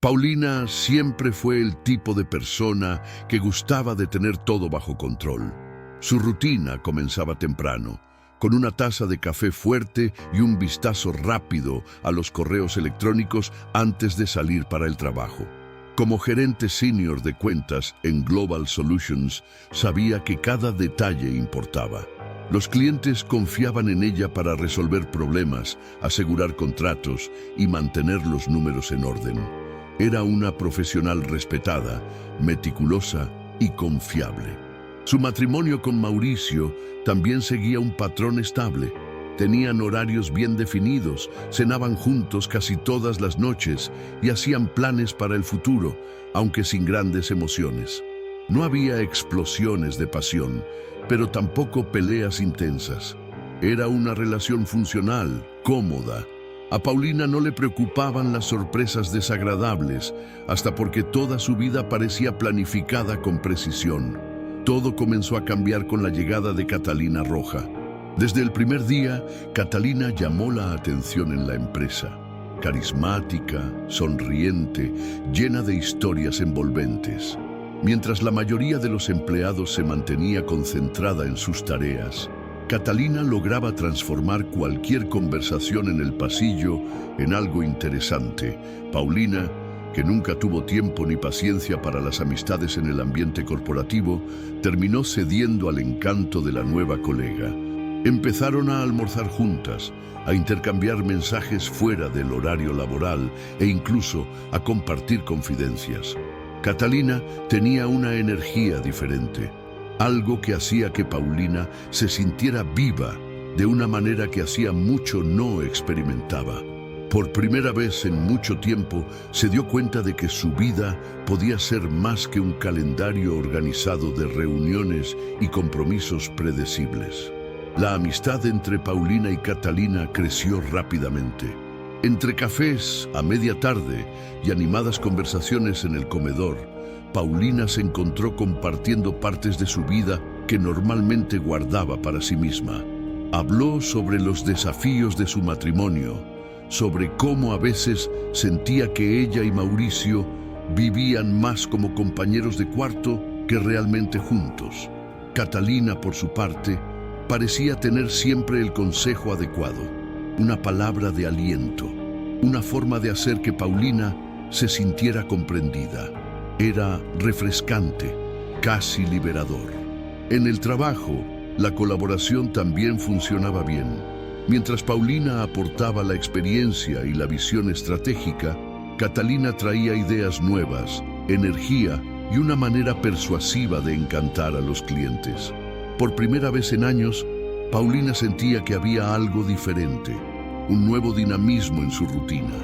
Paulina siempre fue el tipo de persona que gustaba de tener todo bajo control. Su rutina comenzaba temprano, con una taza de café fuerte y un vistazo rápido a los correos electrónicos antes de salir para el trabajo. Como gerente senior de cuentas en Global Solutions, sabía que cada detalle importaba. Los clientes confiaban en ella para resolver problemas, asegurar contratos y mantener los números en orden. Era una profesional respetada, meticulosa y confiable. Su matrimonio con Mauricio también seguía un patrón estable. Tenían horarios bien definidos, cenaban juntos casi todas las noches y hacían planes para el futuro, aunque sin grandes emociones. No había explosiones de pasión, pero tampoco peleas intensas. Era una relación funcional, cómoda. A Paulina no le preocupaban las sorpresas desagradables, hasta porque toda su vida parecía planificada con precisión. Todo comenzó a cambiar con la llegada de Catalina Roja. Desde el primer día, Catalina llamó la atención en la empresa. Carismática, sonriente, llena de historias envolventes. Mientras la mayoría de los empleados se mantenía concentrada en sus tareas, Catalina lograba transformar cualquier conversación en el pasillo en algo interesante. Paulina, que nunca tuvo tiempo ni paciencia para las amistades en el ambiente corporativo, terminó cediendo al encanto de la nueva colega. Empezaron a almorzar juntas, a intercambiar mensajes fuera del horario laboral e incluso a compartir confidencias. Catalina tenía una energía diferente, algo que hacía que Paulina se sintiera viva de una manera que hacía mucho no experimentaba. Por primera vez en mucho tiempo se dio cuenta de que su vida podía ser más que un calendario organizado de reuniones y compromisos predecibles. La amistad entre Paulina y Catalina creció rápidamente. Entre cafés a media tarde y animadas conversaciones en el comedor, Paulina se encontró compartiendo partes de su vida que normalmente guardaba para sí misma. Habló sobre los desafíos de su matrimonio, sobre cómo a veces sentía que ella y Mauricio vivían más como compañeros de cuarto que realmente juntos. Catalina, por su parte, parecía tener siempre el consejo adecuado, una palabra de aliento, una forma de hacer que Paulina se sintiera comprendida. Era refrescante, casi liberador. En el trabajo, la colaboración también funcionaba bien. Mientras Paulina aportaba la experiencia y la visión estratégica, Catalina traía ideas nuevas, energía y una manera persuasiva de encantar a los clientes. Por primera vez en años, Paulina sentía que había algo diferente, un nuevo dinamismo en su rutina.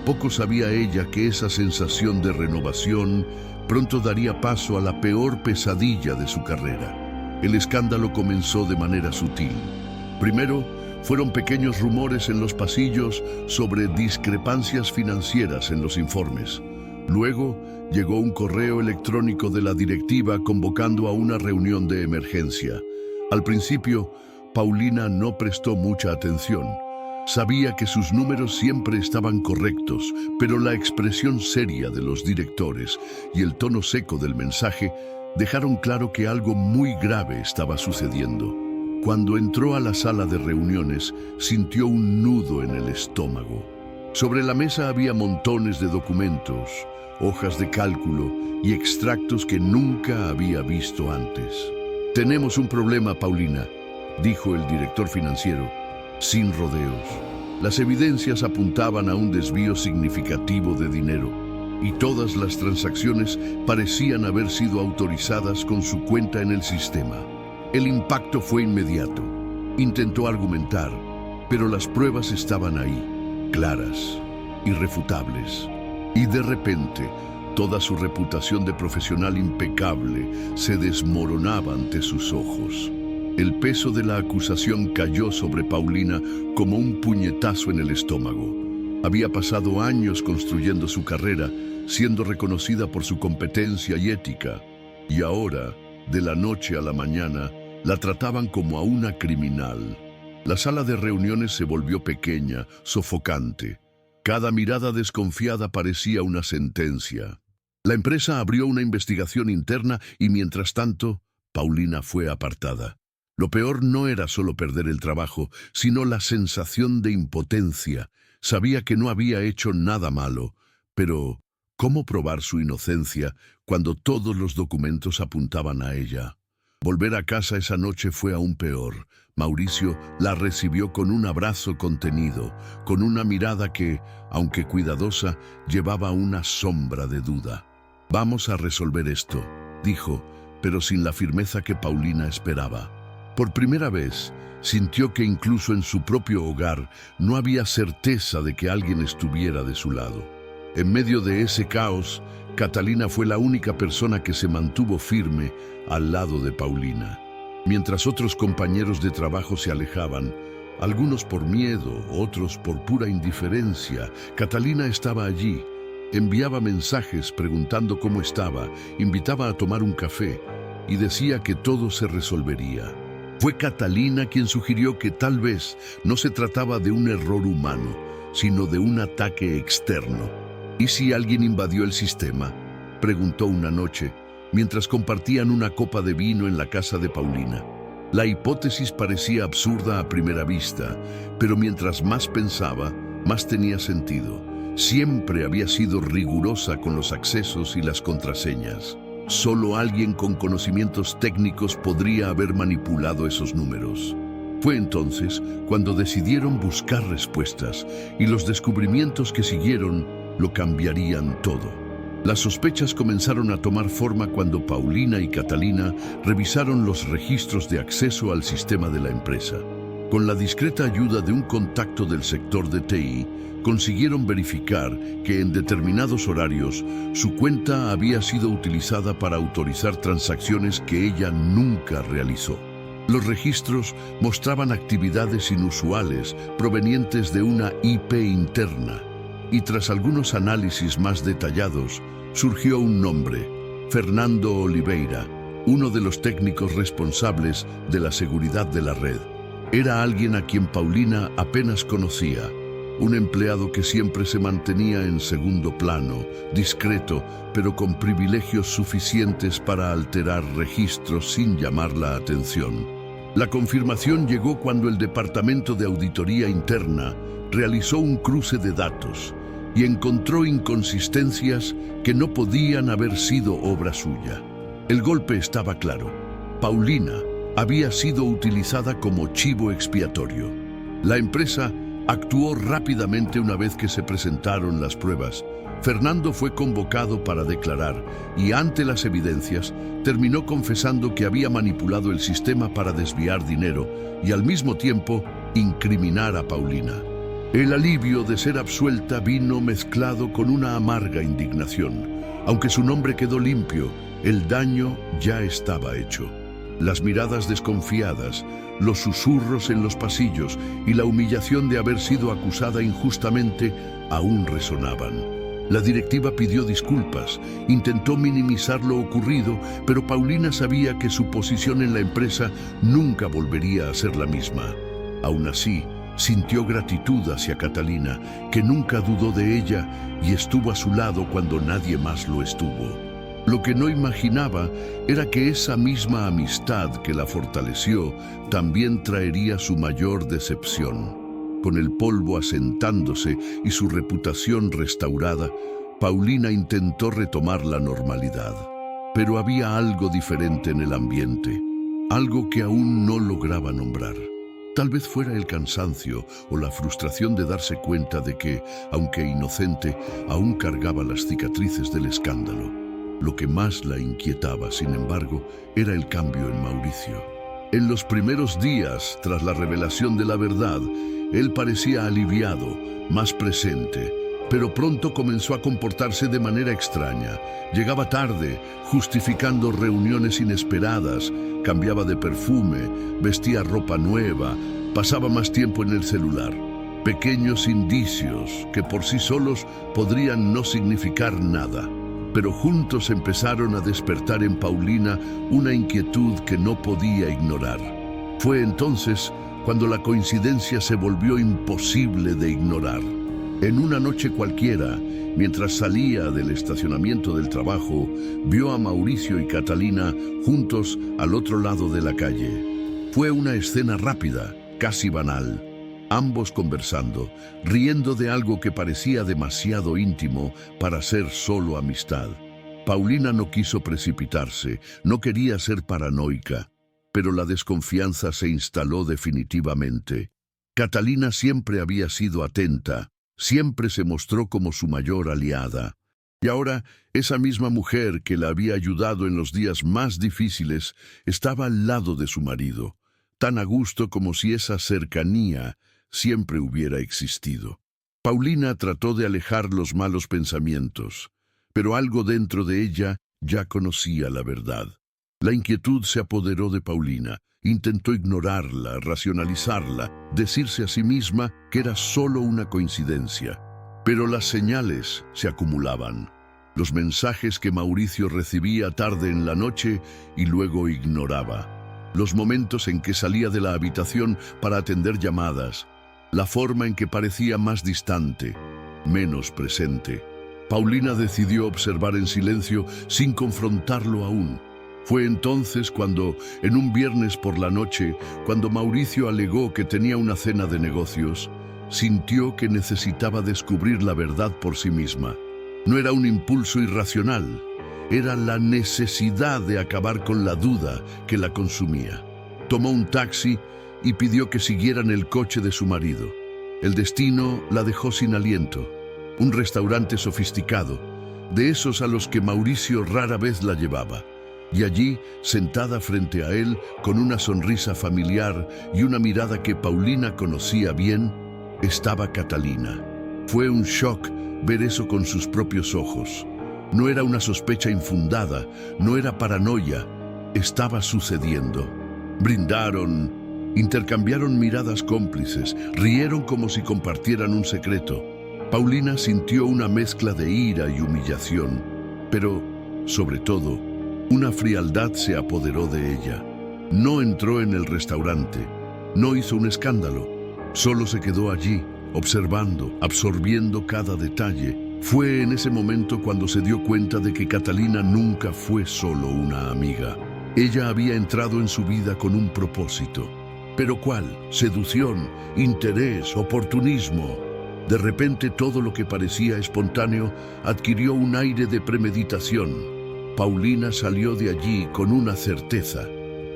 Poco sabía ella que esa sensación de renovación pronto daría paso a la peor pesadilla de su carrera. El escándalo comenzó de manera sutil. Primero, fueron pequeños rumores en los pasillos sobre discrepancias financieras en los informes. Luego, llegó un correo electrónico de la directiva convocando a una reunión de emergencia. Al principio, Paulina no prestó mucha atención. Sabía que sus números siempre estaban correctos, pero la expresión seria de los directores y el tono seco del mensaje dejaron claro que algo muy grave estaba sucediendo. Cuando entró a la sala de reuniones, sintió un nudo en el estómago. Sobre la mesa había montones de documentos, hojas de cálculo y extractos que nunca había visto antes. «Tenemos un problema, Paulina», dijo el director financiero, sin rodeos. Las evidencias apuntaban a un desvío significativo de dinero, y todas las transacciones parecían haber sido autorizadas con su cuenta en el sistema. El impacto fue inmediato. Intentó argumentar, pero las pruebas estaban ahí, claras, irrefutables. Y de repente, toda su reputación de profesional impecable se desmoronaba ante sus ojos. El peso de la acusación cayó sobre Paulina como un puñetazo en el estómago. Había pasado años construyendo su carrera, siendo reconocida por su competencia y ética. Y ahora, de la noche a la mañana, la trataban como a una criminal. La sala de reuniones se volvió pequeña, sofocante. Cada mirada desconfiada parecía una sentencia. La empresa abrió una investigación interna y mientras tanto, Paulina fue apartada. Lo peor no era solo perder el trabajo, sino la sensación de impotencia. Sabía que no había hecho nada malo, pero ¿cómo probar su inocencia cuando todos los documentos apuntaban a ella? Volver a casa esa noche fue aún peor. Mauricio la recibió con un abrazo contenido, con una mirada que, aunque cuidadosa, llevaba una sombra de duda. «Vamos a resolver esto», dijo, pero sin la firmeza que Paulina esperaba. Por primera vez, sintió que incluso en su propio hogar no había certeza de que alguien estuviera de su lado. En medio de ese caos, Catalina fue la única persona que se mantuvo firme al lado de Paulina. Mientras otros compañeros de trabajo se alejaban, algunos por miedo, otros por pura indiferencia, Catalina estaba allí. Enviaba mensajes preguntando cómo estaba, invitaba a tomar un café y decía que todo se resolvería. Fue Catalina quien sugirió que tal vez no se trataba de un error humano, sino de un ataque externo. ¿Y si alguien invadió el sistema?, preguntó una noche, mientras compartían una copa de vino en la casa de Paulina. La hipótesis parecía absurda a primera vista, pero mientras más pensaba, más tenía sentido. Siempre había sido rigurosa con los accesos y las contraseñas. Solo alguien con conocimientos técnicos podría haber manipulado esos números. Fue entonces cuando decidieron buscar respuestas, y los descubrimientos que siguieron lo cambiarían todo. Las sospechas comenzaron a tomar forma cuando Paulina y Catalina revisaron los registros de acceso al sistema de la empresa. Con la discreta ayuda de un contacto del sector de TI, consiguieron verificar que en determinados horarios su cuenta había sido utilizada para autorizar transacciones que ella nunca realizó. Los registros mostraban actividades inusuales provenientes de una IP interna, y tras algunos análisis más detallados, surgió un nombre: Fernando Oliveira, uno de los técnicos responsables de la seguridad de la red. Era alguien a quien Paulina apenas conocía, un empleado que siempre se mantenía en segundo plano, discreto, pero con privilegios suficientes para alterar registros sin llamar la atención. La confirmación llegó cuando el Departamento de Auditoría Interna realizó un cruce de datos y encontró inconsistencias que no podían haber sido obra suya. El golpe estaba claro. Paulina había sido utilizada como chivo expiatorio. La empresa actuó rápidamente una vez que se presentaron las pruebas. Fernando fue convocado para declarar y, ante las evidencias, terminó confesando que había manipulado el sistema para desviar dinero y, al mismo tiempo, incriminar a Paulina. El alivio de ser absuelta vino mezclado con una amarga indignación. Aunque su nombre quedó limpio, el daño ya estaba hecho. Las miradas desconfiadas, los susurros en los pasillos y la humillación de haber sido acusada injustamente aún resonaban. La directiva pidió disculpas, intentó minimizar lo ocurrido, pero Paulina sabía que su posición en la empresa nunca volvería a ser la misma. Aún así, sintió gratitud hacia Catalina, que nunca dudó de ella y estuvo a su lado cuando nadie más lo estuvo. Lo que no imaginaba era que esa misma amistad que la fortaleció también traería su mayor decepción. Con el polvo asentándose y su reputación restaurada, Paulina intentó retomar la normalidad. Pero había algo diferente en el ambiente, algo que aún no lograba nombrar. Tal vez fuera el cansancio o la frustración de darse cuenta de que, aunque inocente, aún cargaba las cicatrices del escándalo. Lo que más la inquietaba, sin embargo, era el cambio en Mauricio. En los primeros días, tras la revelación de la verdad, él parecía aliviado, más presente, pero pronto comenzó a comportarse de manera extraña. Llegaba tarde, justificando reuniones inesperadas, cambiaba de perfume, vestía ropa nueva, pasaba más tiempo en el celular. Pequeños indicios que por sí solos podrían no significar nada, pero juntos empezaron a despertar en Paulina una inquietud que no podía ignorar. Fue entonces cuando la coincidencia se volvió imposible de ignorar. En una noche cualquiera, mientras salía del estacionamiento del trabajo, vio a Mauricio y Catalina juntos al otro lado de la calle. Fue una escena rápida, casi banal. Ambos conversando, riendo de algo que parecía demasiado íntimo para ser solo amistad. Paulina no quiso precipitarse, no quería ser paranoica, pero la desconfianza se instaló definitivamente. Catalina siempre había sido atenta, siempre se mostró como su mayor aliada. Y ahora, esa misma mujer que la había ayudado en los días más difíciles estaba al lado de su marido, tan a gusto como si esa cercanía siempre hubiera existido. Paulina trató de alejar los malos pensamientos, pero algo dentro de ella ya conocía la verdad. La inquietud se apoderó de Paulina. Intentó ignorarla, racionalizarla, decirse a sí misma que era solo una coincidencia. Pero las señales se acumulaban. Los mensajes que Mauricio recibía tarde en la noche y luego ignoraba. Los momentos en que salía de la habitación para atender llamadas. La forma en que parecía más distante, menos presente. Paulina decidió observar en silencio sin confrontarlo aún. Fue entonces cuando, en un viernes por la noche, cuando Mauricio alegó que tenía una cena de negocios, sintió que necesitaba descubrir la verdad por sí misma. No era un impulso irracional, era la necesidad de acabar con la duda que la consumía. Tomó un taxi y pidió que siguieran el coche de su marido. El destino la dejó sin aliento. Un restaurante sofisticado, de esos a los que Mauricio rara vez la llevaba. Y allí, sentada frente a él, con una sonrisa familiar y una mirada que Paulina conocía bien, estaba Catalina. Fue un shock ver eso con sus propios ojos. No era una sospecha infundada, no era paranoia, estaba sucediendo. Brindaron, intercambiaron miradas cómplices, rieron como si compartieran un secreto. Paulina sintió una mezcla de ira y humillación, pero, sobre todo, una frialdad se apoderó de ella. No entró en el restaurante, no hizo un escándalo, solo se quedó allí, observando, absorbiendo cada detalle. Fue en ese momento cuando se dio cuenta de que Catalina nunca fue solo una amiga. Ella había entrado en su vida con un propósito. ¿Pero cuál? Seducción, interés, oportunismo. De repente todo lo que parecía espontáneo adquirió un aire de premeditación. Paulina salió de allí con una certeza.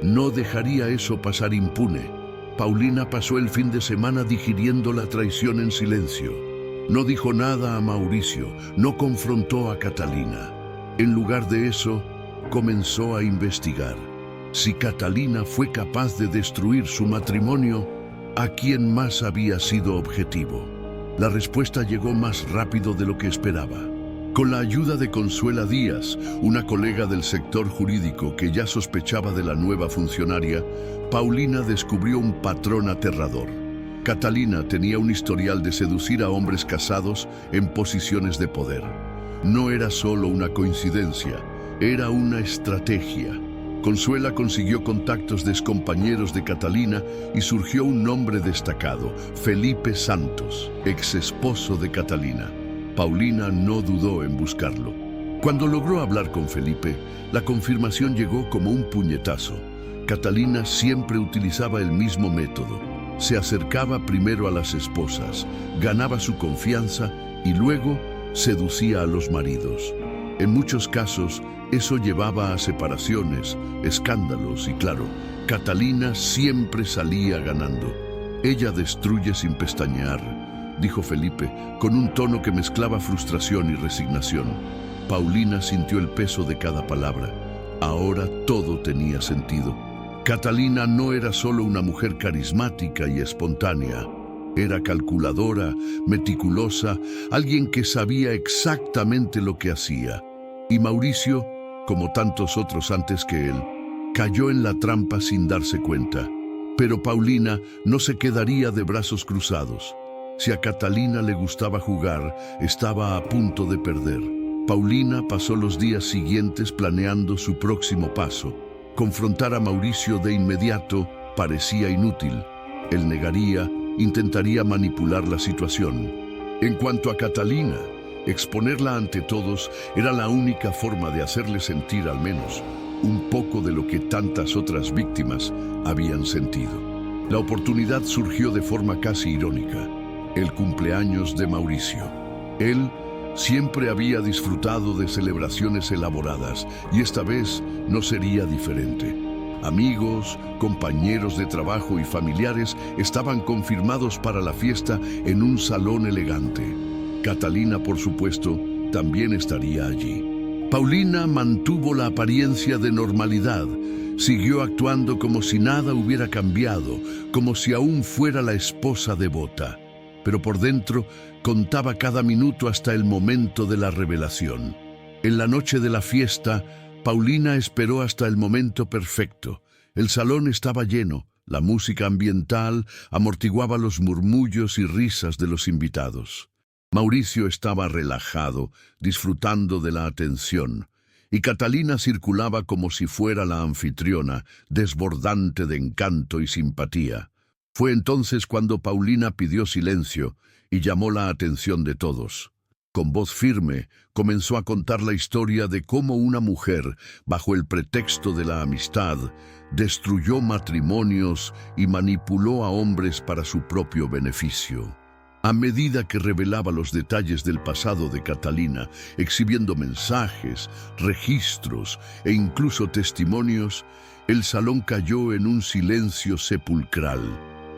No dejaría eso pasar impune. Paulina pasó el fin de semana digiriendo la traición en silencio. No dijo nada a Mauricio, no confrontó a Catalina. En lugar de eso, comenzó a investigar. Si Catalina fue capaz de destruir su matrimonio, ¿a quién más había sido objetivo? La respuesta llegó más rápido de lo que esperaba. Con la ayuda de Consuela Díaz, una colega del sector jurídico que ya sospechaba de la nueva funcionaria, Paulina descubrió un patrón aterrador. Catalina tenía un historial de seducir a hombres casados en posiciones de poder. No era solo una coincidencia, era una estrategia. Consuela consiguió contactos de excompañeros de Catalina y surgió un nombre destacado, Felipe Santos, ex esposo de Catalina. Paulina no dudó en buscarlo. Cuando logró hablar con Felipe, la confirmación llegó como un puñetazo. Catalina siempre utilizaba el mismo método. Se acercaba primero a las esposas, ganaba su confianza y luego seducía a los maridos. En muchos casos, eso llevaba a separaciones, escándalos y, claro, Catalina siempre salía ganando. Ella destruye sin pestañear, dijo Felipe, con un tono que mezclaba frustración y resignación. Paulina sintió el peso de cada palabra. Ahora todo tenía sentido. Catalina no era solo una mujer carismática y espontánea. Era calculadora, meticulosa, alguien que sabía exactamente lo que hacía. Y Mauricio, como tantos otros antes que él, cayó en la trampa sin darse cuenta. Pero Paulina no se quedaría de brazos cruzados. Si a Catalina le gustaba jugar, estaba a punto de perder. Paulina pasó los días siguientes planeando su próximo paso. Confrontar a Mauricio de inmediato parecía inútil. Él negaría, intentaría manipular la situación. En cuanto a Catalina, exponerla ante todos era la única forma de hacerle sentir al menos un poco de lo que tantas otras víctimas habían sentido. La oportunidad surgió de forma casi irónica: el cumpleaños de Mauricio. Él siempre había disfrutado de celebraciones elaboradas y esta vez no sería diferente. Amigos, compañeros de trabajo y familiares estaban confirmados para la fiesta en un salón elegante. Catalina, por supuesto, también estaría allí. Paulina mantuvo la apariencia de normalidad. Siguió actuando como si nada hubiera cambiado, como si aún fuera la esposa devota. Pero por dentro contaba cada minuto hasta el momento de la revelación. En la noche de la fiesta, Paulina esperó hasta el momento perfecto. El salón estaba lleno. La música ambiental amortiguaba los murmullos y risas de los invitados. Mauricio estaba relajado, disfrutando de la atención, y Catalina circulaba como si fuera la anfitriona, desbordante de encanto y simpatía. Fue entonces cuando Paulina pidió silencio y llamó la atención de todos. Con voz firme, comenzó a contar la historia de cómo una mujer, bajo el pretexto de la amistad, destruyó matrimonios y manipuló a hombres para su propio beneficio. A medida que revelaba los detalles del pasado de Catalina, exhibiendo mensajes, registros e incluso testimonios, el salón cayó en un silencio sepulcral.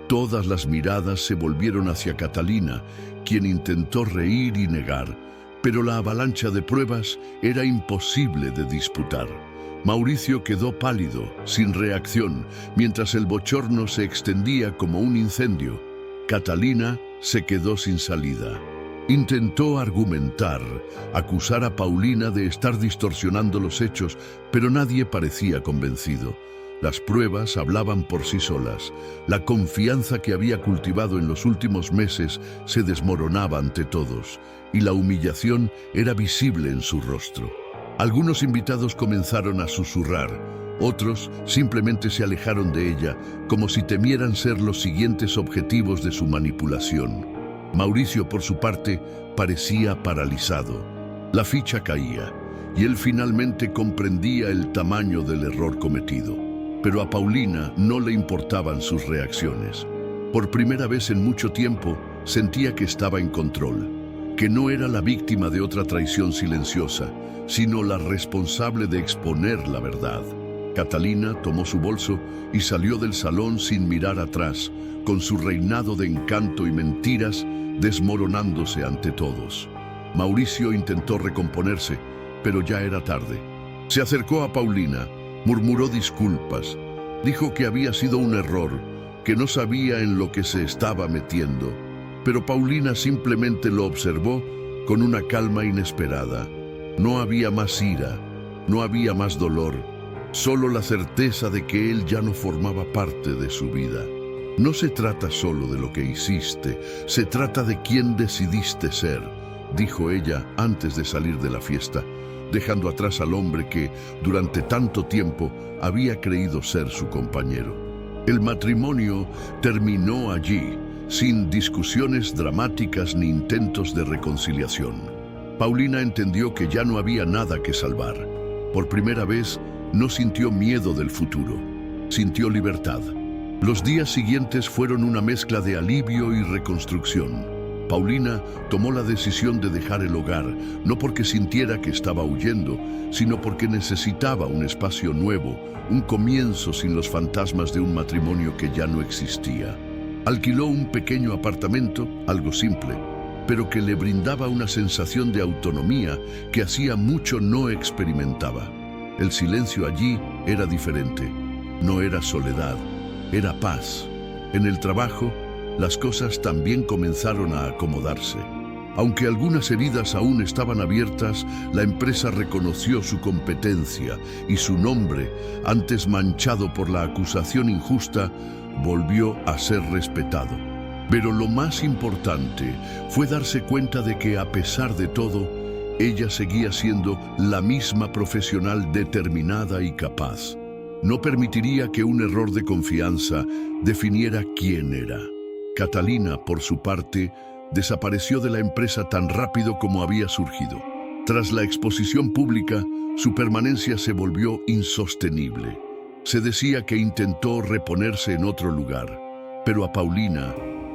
Todas las miradas se volvieron hacia Catalina, quien intentó reír y negar, pero la avalancha de pruebas era imposible de disputar. Mauricio quedó pálido, sin reacción, mientras el bochorno se extendía como un incendio. Catalina se quedó sin salida. Intentó argumentar, acusar a Paulina de estar distorsionando los hechos, pero nadie parecía convencido. Las pruebas hablaban por sí solas. La confianza que había cultivado en los últimos meses se desmoronaba ante todos, y la humillación era visible en su rostro. Algunos invitados comenzaron a susurrar. Otros simplemente se alejaron de ella, como si temieran ser los siguientes objetivos de su manipulación. Mauricio, por su parte, parecía paralizado. La ficha caía, y él finalmente comprendía el tamaño del error cometido. Pero a Paulina no le importaban sus reacciones. Por primera vez en mucho tiempo, sentía que estaba en control, que no era la víctima de otra traición silenciosa, sino la responsable de exponer la verdad. Catalina tomó su bolso y salió del salón sin mirar atrás, con su reinado de encanto y mentiras desmoronándose ante todos. Mauricio intentó recomponerse, pero ya era tarde. Se acercó a Paulina, murmuró disculpas, dijo que había sido un error, que no sabía en lo que se estaba metiendo, pero Paulina simplemente lo observó con una calma inesperada. No había más ira, no había más dolor, solo la certeza de que él ya no formaba parte de su vida. No se trata solo de lo que hiciste, se trata de quién decidiste ser, dijo ella antes de salir de la fiesta, dejando atrás al hombre que, durante tanto tiempo, había creído ser su compañero. El matrimonio terminó allí, sin discusiones dramáticas ni intentos de reconciliación. Paulina entendió que ya no había nada que salvar. Por primera vez, no sintió miedo del futuro, sintió libertad. Los días siguientes fueron una mezcla de alivio y reconstrucción. Paulina tomó la decisión de dejar el hogar, no porque sintiera que estaba huyendo, sino porque necesitaba un espacio nuevo, un comienzo sin los fantasmas de un matrimonio que ya no existía. Alquiló un pequeño apartamento, algo simple, pero que le brindaba una sensación de autonomía que hacía mucho no experimentaba. El silencio allí era diferente. No era soledad, era paz. En el trabajo, las cosas también comenzaron a acomodarse. Aunque algunas heridas aún estaban abiertas, la empresa reconoció su competencia y su nombre, antes manchado por la acusación injusta, volvió a ser respetado. Pero lo más importante fue darse cuenta de que, a pesar de todo, ella seguía siendo la misma profesional determinada y capaz. No permitiría que un error de confianza definiera quién era. Catalina, por su parte, desapareció de la empresa tan rápido como había surgido. Tras la exposición pública, su permanencia se volvió insostenible. Se decía que intentó reponerse en otro lugar, pero a Paulina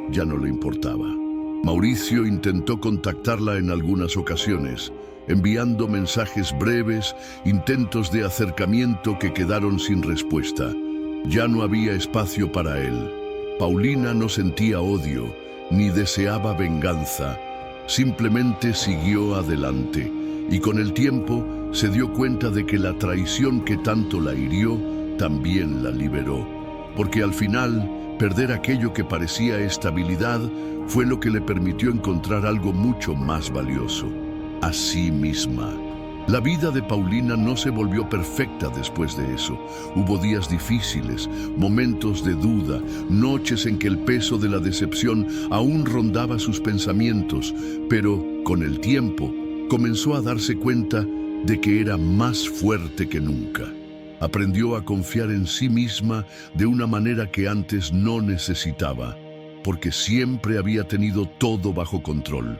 ya no le importaba. Mauricio intentó contactarla en algunas ocasiones, enviando mensajes breves, intentos de acercamiento que quedaron sin respuesta. Ya no había espacio para él. Paulina no sentía odio, ni deseaba venganza. Simplemente siguió adelante, y con el tiempo se dio cuenta de que la traición que tanto la hirió también la liberó, porque al final, perder aquello que parecía estabilidad fue lo que le permitió encontrar algo mucho más valioso: a sí misma. La vida de Paulina no se volvió perfecta después de eso. Hubo días difíciles, momentos de duda, noches en que el peso de la decepción aún rondaba sus pensamientos, pero con el tiempo comenzó a darse cuenta de que era más fuerte que nunca. Aprendió a confiar en sí misma de una manera que antes no necesitaba, porque siempre había tenido todo bajo control.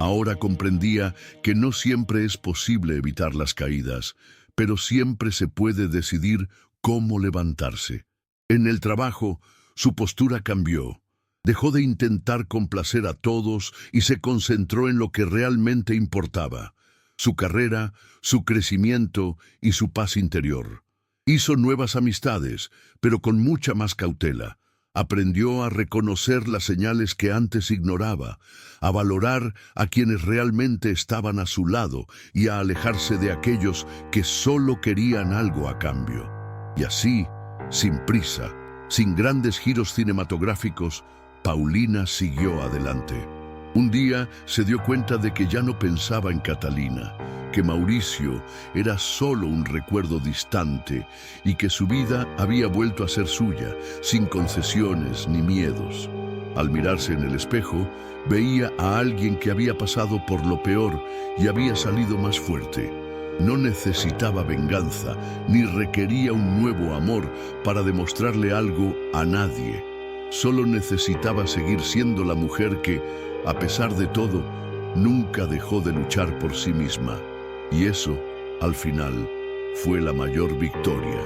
Ahora comprendía que no siempre es posible evitar las caídas, pero siempre se puede decidir cómo levantarse. En el trabajo, su postura cambió. Dejó de intentar complacer a todos y se concentró en lo que realmente importaba: su carrera, su crecimiento y su paz interior. Hizo nuevas amistades, pero con mucha más cautela. Aprendió a reconocer las señales que antes ignoraba, a valorar a quienes realmente estaban a su lado y a alejarse de aquellos que solo querían algo a cambio. Y así, sin prisa, sin grandes giros cinematográficos, Paulina siguió adelante. Un día se dio cuenta de que ya no pensaba en Catalina, que Mauricio era solo un recuerdo distante y que su vida había vuelto a ser suya, sin concesiones ni miedos. Al mirarse en el espejo, veía a alguien que había pasado por lo peor y había salido más fuerte. No necesitaba venganza, ni requería un nuevo amor para demostrarle algo a nadie. Solo necesitaba seguir siendo la mujer que, a pesar de todo, nunca dejó de luchar por sí misma. Y eso, al final, fue la mayor victoria.